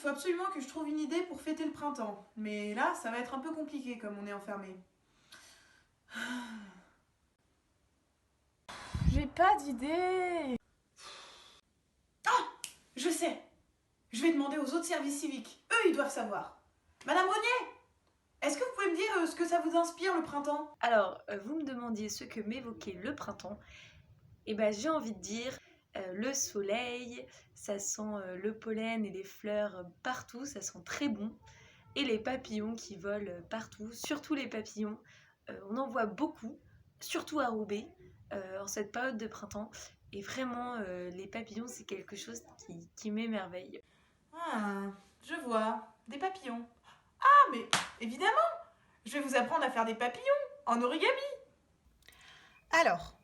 faut absolument que je trouve une idée pour fêter le printemps. Mais là, ça va être un peu compliqué comme on est enfermé. J'ai pas d'idée. Je sais. Je vais demander aux autres services civiques. Eux, ils doivent savoir. Madame Renier, est-ce que vous pouvez me dire ce que ça vous inspire le printemps? Alors, vous me demandiez ce que m'évoquait le printemps. Et ben, j'ai envie de dire le soleil, ça sent le pollen et les fleurs partout, ça sent très bon. Et les papillons qui volent partout, surtout les papillons. On en voit beaucoup, surtout à Roubaix, en cette période de printemps. Et vraiment, les papillons, c'est quelque chose qui m'émerveille. Ah, je vois. Des papillons. Ah, mais évidemment, je vais vous apprendre à faire des papillons en origami. Alors,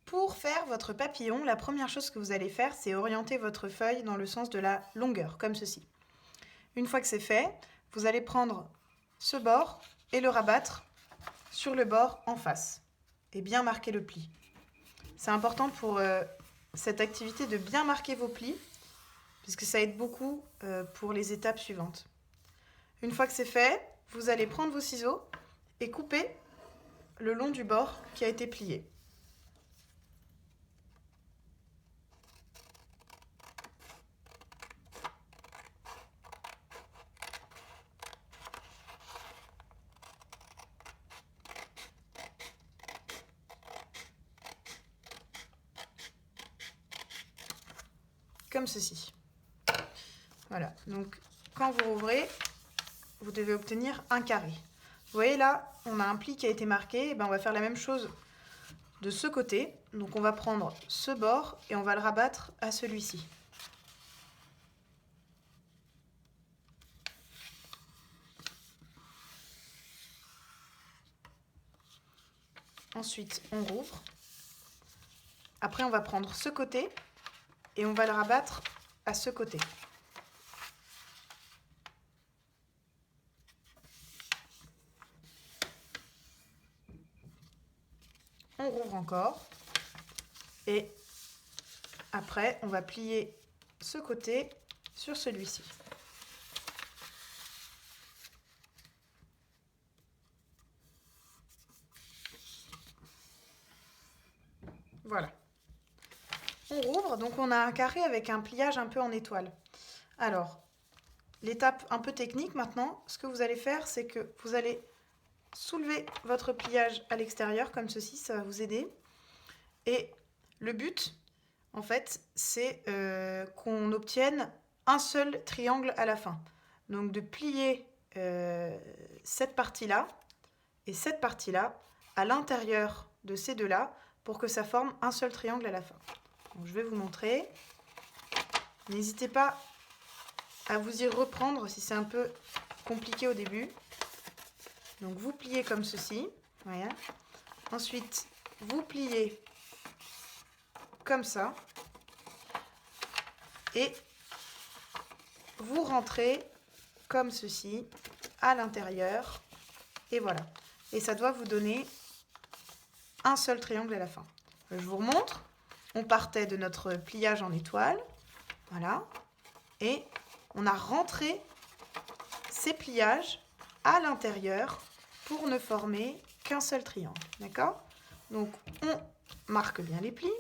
pour faire votre papillon, la première chose que vous allez faire, c'est orienter votre feuille dans le sens de la longueur, comme ceci. Une fois que c'est fait, vous allez prendre ce bord et le rabattre sur le bord en face et bien marquer le pli. C'est important pour cette activité de bien marquer vos plis puisque ça aide beaucoup pour les étapes suivantes. Une fois que c'est fait, vous allez prendre vos ciseaux et couper le long du bord qui a été plié. Comme ceci. Voilà, donc quand vous rouvrez, vous devez obtenir un carré. Vous voyez là, on a un pli qui a été marqué, et ben on va faire la même chose de ce côté. Donc on va prendre ce bord et on va le rabattre à celui-ci. Ensuite, on rouvre. Après, on va prendre ce côté et on va le rabattre à ce côté. On rouvre encore et après, on va plier ce côté sur celui-ci. Voilà. On rouvre, donc on a un carré avec un pliage un peu en étoile. Alors, l'étape un peu technique maintenant, ce que vous allez faire, c'est que vous allez soulever votre pliage à l'extérieur comme ceci, ça va vous aider. Et le but, en fait, c'est qu'on obtienne un seul triangle à la fin. Donc de plier cette partie-là et cette partie-là à l'intérieur de ces deux-là pour que ça forme un seul triangle à la fin. Donc, je vais vous montrer. N'hésitez pas à vous y reprendre si c'est un peu compliqué au début. Donc vous pliez comme ceci. Voilà. Ensuite, vous pliez comme ça. Et vous rentrez comme ceci à l'intérieur. Et voilà. Et ça doit vous donner un seul triangle à la fin. Je vous remontre. On partait de notre pliage en étoile. Voilà. Et on a rentré ces pliages à l'intérieur pour ne former qu'un seul triangle. D'accord? Donc, on marque bien les plis.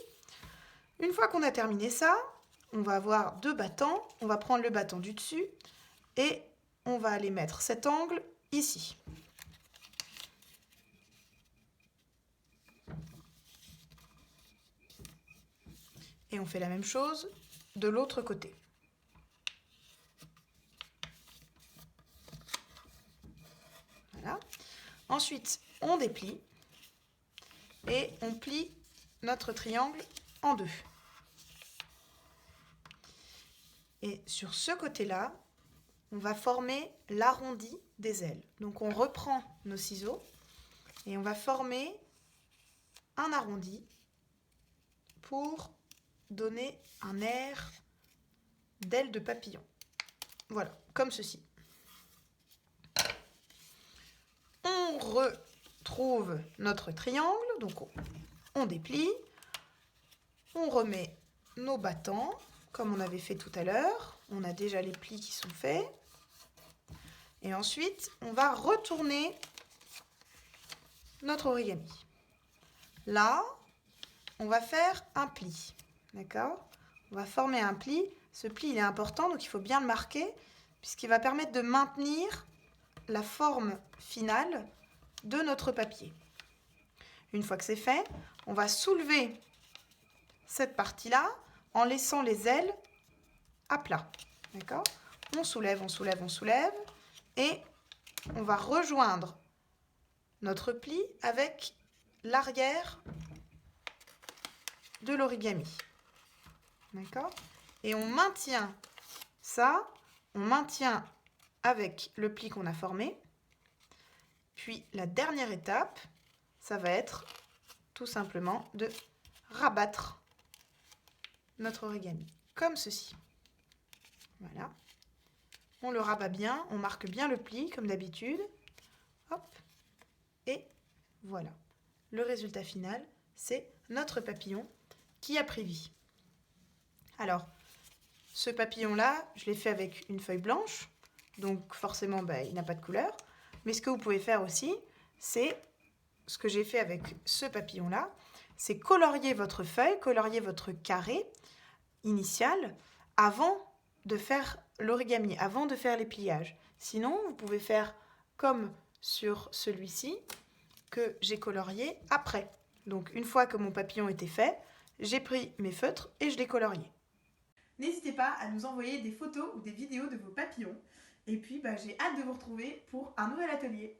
Une fois qu'on a terminé ça, on va avoir deux battants. On va prendre le battant du dessus et on va aller mettre cet angle ici. Et on fait la même chose de l'autre côté. Voilà. Ensuite, on déplie et on plie notre triangle en deux. Et sur ce côté-là, on va former l'arrondi des ailes. Donc on reprend nos ciseaux et on va former un arrondi pour donner un air d'aile de papillon. Voilà, comme ceci. On retrouve notre triangle, donc on déplie, on remet nos battants, comme on avait fait tout à l'heure. On a déjà les plis qui sont faits. Et ensuite, on va retourner notre origami. Là, on va faire un pli. D'accord? On va former un pli. Ce pli, il est important, donc il faut bien le marquer, puisqu'il va permettre de maintenir la forme finale de notre papier. Une fois que c'est fait, on va soulever cette partie-là en laissant les ailes à plat. D'accord? On soulève, on soulève, on soulève. Et on va rejoindre notre pli avec l'arrière de l'origami. D'accord? Et on maintient ça, on maintient avec le pli qu'on a formé. Puis la dernière étape, ça va être tout simplement de rabattre notre origami, comme ceci. Voilà. On le rabat bien, on marque bien le pli, comme d'habitude. Hop. Et voilà. Le résultat final, c'est notre papillon qui a pris vie. Alors, ce papillon-là, je l'ai fait avec une feuille blanche. Donc forcément, il n'a pas de couleur. Mais ce que vous pouvez faire aussi, c'est ce que j'ai fait avec ce papillon-là, c'est colorier votre feuille, colorier votre carré initial avant de faire l'origami, avant de faire les pliages. Sinon, vous pouvez faire comme sur celui-ci que j'ai colorié après. Donc une fois que mon papillon était fait, j'ai pris mes feutres et je l'ai colorié. N'hésitez pas à nous envoyer des photos ou des vidéos de vos papillons. Et puis, j'ai hâte de vous retrouver pour un nouvel atelier.